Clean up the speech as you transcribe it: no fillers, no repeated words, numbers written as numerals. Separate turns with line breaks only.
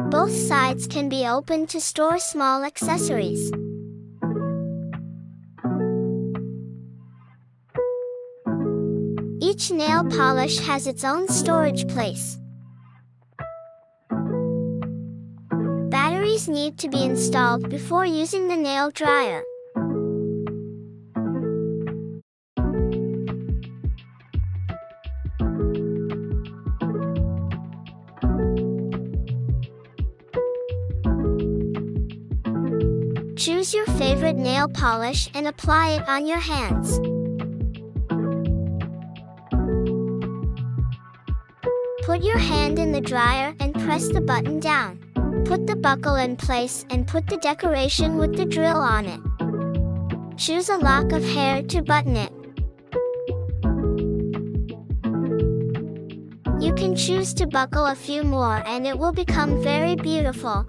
Both sides can be opened to store small accessories. Each nail polish has its own storage place. Batteries need to be installed before using the nail dryer. Choose your favorite nail polish and apply it on your hands. Put your hand in the dryer and press the button down. Put the buckle in place and put the decoration with the drill on it. Choose a lock of hair to button it. You can choose to buckle a few more and it will become very beautiful.